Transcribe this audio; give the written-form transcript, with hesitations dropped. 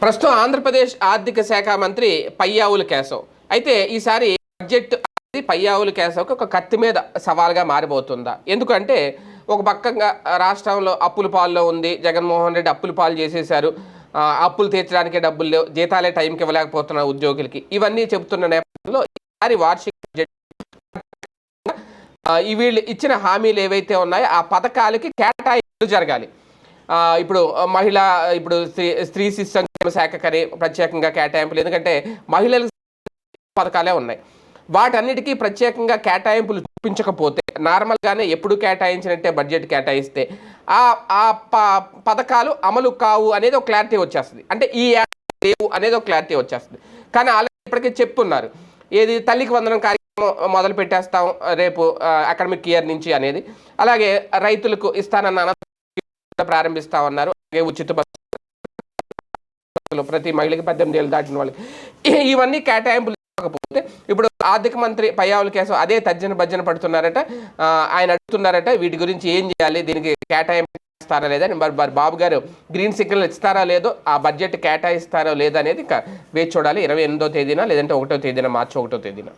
ప్రస్తుతం ఆంధ్రప్రదేశ్ ఆర్థిక శాఖ మంత్రి పయ్యావుల కేశవ్ అయితే ఈసారి బడ్జెట్ అనేది పయ్యావుల కేశవ్కి ఒక కత్తి మీద సవాల్గా మారిపోతుందా? ఎందుకంటే ఒక పక్కగా రాష్ట్రంలో అప్పుల పాల్లో ఉంది. జగన్మోహన్ రెడ్డి అప్పుల పాలు చేసేశారు. అప్పులు తీర్చడానికి డబ్బులు లేవు, జీతాలే టైంకి ఇవ్వలేకపోతున్నారు ఉద్యోగులకి. ఇవన్నీ చెబుతున్న నేపథ్యంలో ఈసారి వార్షిక బడ్జెట్ ఈ వీళ్ళు ఇచ్చిన హామీలు ఏవైతే ఉన్నాయో ఆ పథకాలకి కేటాయింపులు జరగాలి. ఇప్పుడు ఇప్పుడు స్త్రీ శిశు సంక్షేమ శాఖకని ప్రత్యేకంగా కేటాయింపులు, ఎందుకంటే మహిళల పథకాలే ఉన్నాయి. వాటన్నిటికీ ప్రత్యేకంగా కేటాయింపులు చూపించకపోతే, నార్మల్గానే ఎప్పుడు కేటాయించినట్టే బడ్జెట్ కేటాయిస్తే ఆ పథకాలు అమలు కావు అనేది ఒక క్లారిటీ వచ్చేస్తుంది. అంటే ఈ లేవు అనేది ఒక క్లారిటీ వచ్చేస్తుంది. కానీ ఆల్రెడీ ఇప్పటికీ చెప్తున్నారు, ఏది తల్లికి వందనం కార్యక్రమం మొదలు పెట్టేస్తాం రేపు అకాడమిక్ ఇయర్ నుంచి అనేది. అలాగే రైతులకు ఇస్తానన్న ప్రారంభిస్తామన్నారు. అలాగే ఉచిత బస్సులు ప్రతి మహిళకి 18 ఏళ్ళు దాటిన వాళ్ళకి. ఇవన్నీ కేటాయింపులు కాకపోతే ఇప్పుడు ఆర్థిక మంత్రి పయ్యావుల కేశవ్ అదే తర్జన భర్జన పడుతున్నారట. ఆయన అడుగుతున్నారట వీటి గురించి ఏం చేయాలి, దీనికి కేటాయింపు ఇస్తారా లేదా, మరి బాబు గారు గ్రీన్ సిగ్నల్ ఇస్తారా లేదో, ఆ బడ్జెట్ కేటాయిస్తారో లేదో అనేది వేచి చూడాలి. 28వ తేదీన లేదంటే 1వ తేదీన, మార్చి 1వ తేదీన.